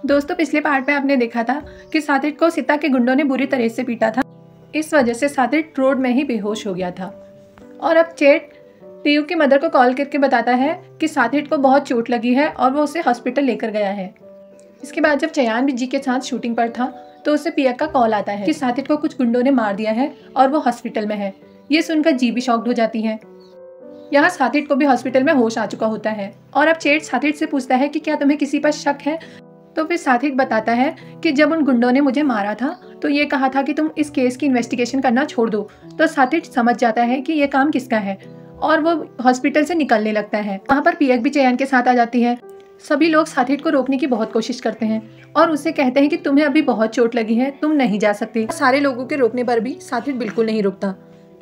दोस्तों, पिछले पार्ट में आपने देखा था कि साथित को सीता के गुंडों ने बुरी तरह से पीटा था। इस वजह से साथित रोड में ही बेहोश हो गया था। और अब चेट तीयू की मदर को कॉल करके बताता है कि साथित को बहुत चोट लगी है और वो उसे हॉस्पिटल लेकर गया है। इसके बाद जब चयान भी जी के साथ शूटिंग पर था तो उसे पियक का कॉल आता है कि साथित को कुछ गुंडों ने मार दिया है और वो हॉस्पिटल में है। ये सुनकर जी भी शॉक्ड हो जाती है। यहाँ साथित को भी हॉस्पिटल में होश आ चुका होता है और अब चेट साथित से पूछता है कि क्या तुम्हें किसी पर शक है। तो फिर साथित बताता है कि जब उन गुंडों ने मुझे मारा था तो ये कहा था कि तुम इस केस की इन्वेस्टिगेशन करना छोड़ दो। तो साथित समझ जाता है कि ये काम किसका है और वो हॉस्पिटल से निकलने लगता है। वहाँ पर पियक भी चयान के साथ आ जाती है। सभी लोग साथित को रोकने की बहुत कोशिश करते हैं और उसे कहते हैं कि तुम्हें अभी बहुत चोट लगी है, तुम नहीं जा सकते। सारे लोगों के रोकने पर भी साथित बिल्कुल नहीं रुकता।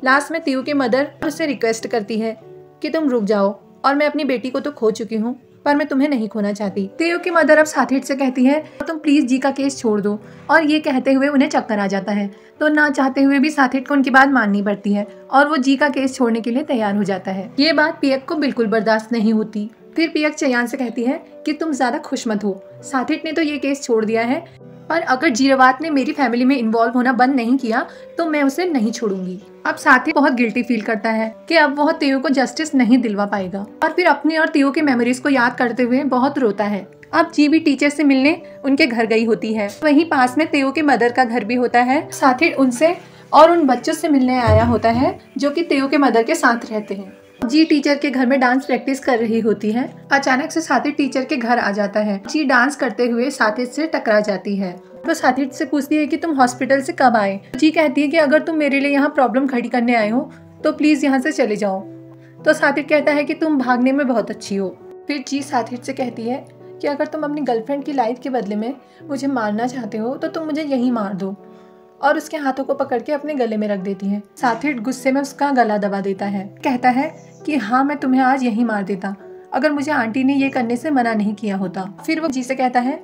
लास्ट में तीयू की मदर उससे रिक्वेस्ट करती है कि तुम रुक जाओ और मैं अपनी बेटी को तो खो चुकी हूँ पर मैं तुम्हें नहीं खोना चाहती। तीयू की मदर अब साथित से कहती है तुम प्लीज जी का केस छोड़ दो और ये कहते हुए उन्हें चक्कर आ जाता है। तो ना चाहते हुए भी साथित को उनकी बात माननी पड़ती है और वो जी का केस छोड़ने के लिए तैयार हो जाता है। ये बात पियक को बिल्कुल बर्दाश्त नहीं होती। फिर पियक चयान से कहती है कि तुम ज्यादा खुश मत हो, साथित ने तो ये केस छोड़ दिया है पर अगर जीरावत ने मेरी फैमिली में इन्वॉल्व होना बंद नहीं किया तो मैं उसे नहीं छोड़ूंगी। अब साथित बहुत गिल्टी फील करता है कि अब वह तीयू को जस्टिस नहीं दिलवा पाएगा और फिर अपनी और तीयू की मेमोरीज को याद करते हुए बहुत रोता है। अब जी भी टीचर से मिलने उनके घर गई होती है। वहीं पास में तीयू के मदर का घर भी होता है। साथित उनसे और उन बच्चों से मिलने आया होता है जो कि तीयू के मदर के साथ रहते हैं। जी टीचर के घर में डांस प्रैक्टिस कर रही होती है। अचानक से साथित टीचर के घर आ जाता है। जी डांस करते हुए साथित से टकरा जाती है। वो साथित से पूछती है कि तुम हॉस्पिटल से कब आए। जी कहती है कि अगर तुम मेरे लिए यहाँ प्रॉब्लम खड़ी करने आए हो तो प्लीज यहाँ से चले जाओ। तो साथित कहता है कि तुम भागने में बहुत अच्छी हो। फिर जी साथित से कहती है कि अगर तुम अपनी गर्लफ्रेंड की लाइफ के बदले में मुझे मारना चाहते हो तो तुम मुझे यहीं मार दो, और उसके हाथों को पकड़ के अपने गले में रख देती है। साथित गुस्से में उसका गला दबा देता है। कहता है कि हाँ, मैं तुम्हें आज यहीं मार देता अगर मुझे आंटी ने ये करने से मना नहीं किया होता। फिर वो जी से कहता है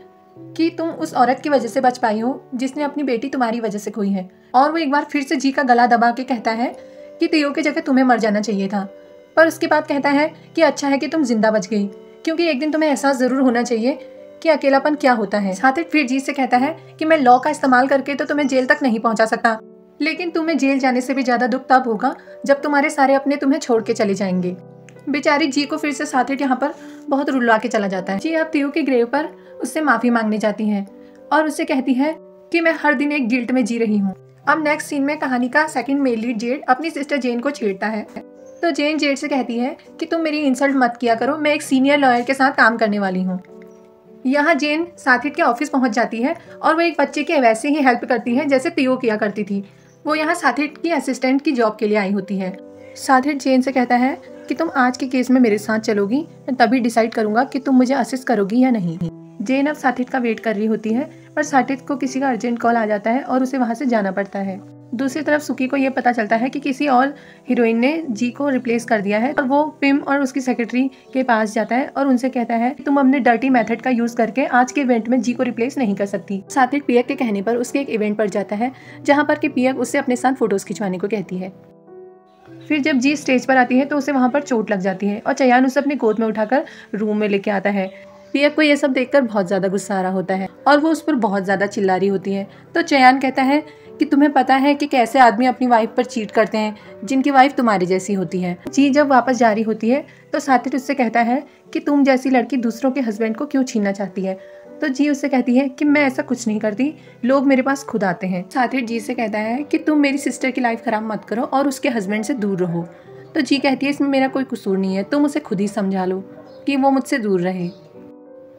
कि तुम उस औरत की वजह से बच पाई हो जिसने अपनी बेटी तुम्हारी वजह से खोई है। और वो एक बार फिर से जी का गला दबा के कहता है कि तीयू की जगह तुम्हें मर जाना चाहिए था। पर उसके बाद कहता है कि अच्छा है कि तुम जिंदा बच गई, क्योंकि एक दिन तुम्हें एहसास जरूर होना चाहिए कि अकेलापन क्या होता है। साथित फिर जी से कहता है कि मैं लॉ का इस्तेमाल करके तो तुम्हें जेल तक नहीं पहुंचा सकता, लेकिन तुम्हें जेल जाने से भी ज्यादा दुख तब होगा जब तुम्हारे सारे अपने तुम्हें छोड़ के चले जाएंगे। बेचारी जी को फिर से साथित यहाँ पर बहुत रुला के चला जाता है। जी अब तीयू के ग्रेव पर उससे माफी मांगने जाती है और उससे कहती है कि मैं हर दिन एक गिल्ट में जी रही हूँ। अब नेक्स्ट सीन में कहानी का सेकंड मेल लीड जेड अपनी सिस्टर जेन को छेड़ता है। तो जेन जेड से कहती है कि तुम मेरी इंसल्ट मत किया करो, मैं एक सीनियर लॉयर के साथ काम करने वाली हूँ। यहाँ जेन साथित के ऑफिस पहुंच जाती है और वो एक बच्चे की वैसे ही हेल्प करती है जैसे तीयू किया करती थी। वो यहाँ साथित की असिस्टेंट की जॉब के लिए आई होती है। साथित जेन से कहता है कि तुम आज के केस में मेरे साथ चलोगी, मैं तभी डिसाइड करूंगा कि तुम मुझे असिस्ट करोगी या नहीं। जेन अब साथित का वेट कर रही होती है पर साथित को किसी का अर्जेंट कॉल आ जाता है और उसे वहां से जाना पड़ता है। दूसरी तरफ सुकी को यह पता चलता है कि किसी और हीरोइन ने जी को रिप्लेस कर दिया है और वो पिम और उसकी सेक्रेटरी के पास जाता है और उनसे कहता है तुम अपने डर्टी मेथड का यूज करके आज के इवेंट में जी को रिप्लेस नहीं कर सकती। साथित पियक के कहने पर उसके एक इवेंट पर जाता है जहाँ पर कि पियक उससे अपने साथ फोटोज खिंचवाने को कहती है। फिर जब जी स्टेज पर आती है तो उसे वहाँ पर चोट लग जाती है और चयान उसे अपनी गोद में उठाकर रूम में लेके आता है। पियक को यह सब देखकर बहुत ज़्यादा गुस्सा आ रहा होता है और वो उस पर बहुत ज़्यादा चिल्ला रही होती है। तो चयान कहता है कि तुम्हें पता है कि कैसे आदमी अपनी वाइफ पर चीट करते हैं जिनकी वाइफ तुम्हारी जैसी होती है। जी जब वापस जा रही होती है तो साथित उससे कहता है कि तुम जैसी लड़की दूसरों के हस्बैंड को क्यों छीनना चाहती है। तो जी उससे कहती है कि मैं ऐसा कुछ नहीं करती, लोग मेरे पास खुद आते हैं। साथित जी से कहता है कि तुम मेरी सिस्टर की लाइफ खराब मत करो और उसके हस्बैंड से दूर रहो। तो जी कहती है इसमें मेरा कोई कसूर नहीं है, तुम उसे खुद ही समझा लो कि वो मुझसे दूर रहे।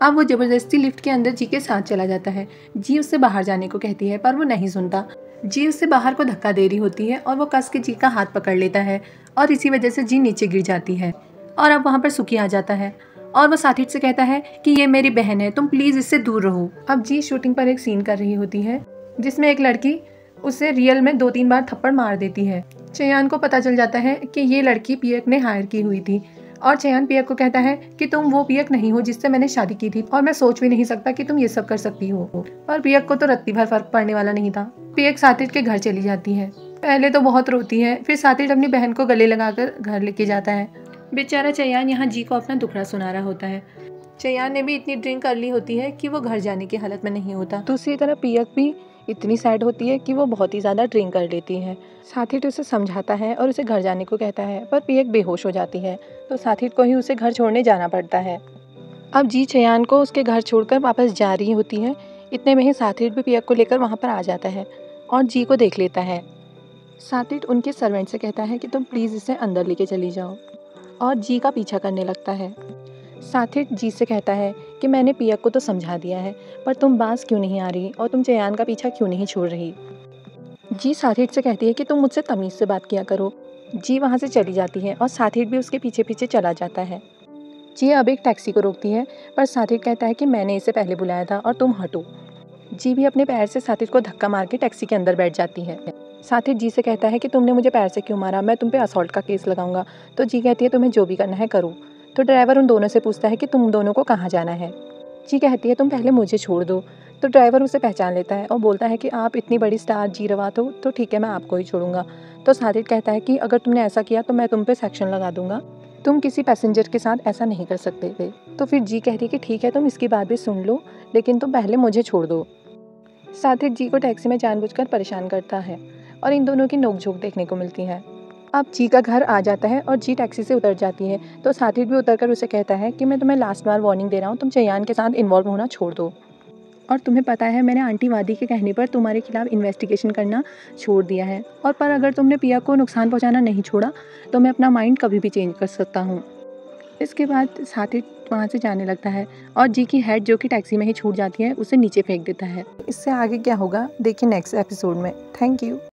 अब वो जबरदस्ती लिफ्ट के अंदर जी के साथ चला जाता है। जी उससे बाहर जाने को कहती है पर वो नहीं सुनता। जी उससे बाहर को धक्का दे रही होती है और वो कस के जी का हाथ पकड़ लेता है और इसी वजह से जी नीचे गिर जाती है। और अब वहाँ पर सुखी आ जाता है और वो साथित से कहता है कि ये मेरी बहन है, तुम प्लीज इससे दूर रहो। अब जी शूटिंग पर एक सीन कर रही होती है जिसमें एक लड़की उसे रियल में 2-3 बार थप्पड़ मार देती है। चयान को पता चल जाता है कि ये लड़की पियक ने हायर की हुई थी और चयान पियक को कहता है कि तुम वो पियक नहीं हो जिससे मैंने शादी की थी और मैं सोच भी नहीं सकता कि तुम ये सब कर सकती हो। पर पियक को तो रत्ती भर फर्क पड़ने वाला नहीं था। पियक साथित के घर चली जाती है। पहले तो बहुत रोती है, फिर साथित अपनी बहन को गले लगाकर घर लेके जाता है। बेचारा चयान यहाँ जी को अपना दुखड़ा सुना रहा होता है। चयान ने भी इतनी ड्रिंक कर ली होती है कि वो घर जाने की हालत में नहीं होता। दूसरी तरफ पियक भी इतनी सैड होती है कि वो बहुत ही ज़्यादा ड्रिंक कर लेती है। साथित उसे समझाता है और उसे घर जाने को कहता है, पर पियक बेहोश हो जाती है, तो साथित को ही उसे घर छोड़ने जाना पड़ता है। अब जी चयान को उसके घर छोड़कर वापस जा रही होती है। इतने में ही साथित भी पियक को लेकर वहाँ पर आ जाता है और जी को देख लेता है। साथित उनके सर्वेंट से कहता है कि तुम प्लीज़ इसे अंदर लेके चली जाओ, और जी का पीछा करने लगता है। साथित जी से कहता है कि मैंने पियक को तो समझा दिया है, पर तुम बास क्यों नहीं आ रही और तुम चयान का पीछा क्यों नहीं छोड़ रही। जी साथित से कहती है कि तुम मुझसे तमीज़ से बात किया करो। जी वहाँ से चली जाती है और साथित भी उसके पीछे पीछे चला जाता है। जी अब एक टैक्सी को रोकती है, पर साथित कहता है कि मैंने इसे पहले बुलाया था और तुम हटो। जी भी अपने पैर से साथित को धक्का मार के टैक्सी के अंदर बैठ जाती है। साथित जी से कहता है कि तुमने मुझे पैर से क्यों मारा, मैं तुम पे असॉल्ट का केस लगाऊंगा। तो जी कहती है तुम्हें जो भी करना है करो। तो ड्राइवर उन दोनों से पूछता है कि तुम दोनों को कहाँ जाना है। जी कहती है तुम पहले मुझे छोड़ दो। तो ड्राइवर उसे पहचान लेता है और बोलता है कि आप इतनी बड़ी स्टार जी रवात हो, तो ठीक है मैं आपको ही छोड़ूंगा। तो साथित कहता है कि अगर तुमने ऐसा किया तो मैं तुम पे सेक्शन लगा दूंगा, तुम किसी पैसेंजर के साथ ऐसा नहीं कर सकते थे। तो फिर जी कहती है कि ठीक है तुम इसकी बात भी सुन लो, लेकिन तुम पहले मुझे छोड़ दो। साथित जी को टैक्सी में जानबूझकर परेशान करता है और इन दोनों की नोकझोंक देखने को मिलती है। अब जी का घर आ जाता है और जी टैक्सी से उतर जाती है। तो साथित भी उतरकर उसे कहता है कि मैं तुम्हें लास्ट बार वार्निंग दे रहा हूँ, तुम चयान के साथ इन्वॉल्व होना छोड़ दो। और तुम्हें पता है मैंने आंटी वादी के कहने पर तुम्हारे खिलाफ इन्वेस्टिगेशन करना छोड़ दिया है, और पर अगर तुमने पिया को नुकसान पहुंचाना नहीं छोड़ा तो मैं अपना माइंड कभी भी चेंज कर सकता हूँ। इसके बाद साथित वहाँ से जाने लगता है और जी की हेड जो कि टैक्सी में ही छूट जाती है उसे नीचे फेंक देता है। इससे आगे क्या होगा देखिए नेक्स्ट एपिसोड में। Thank you.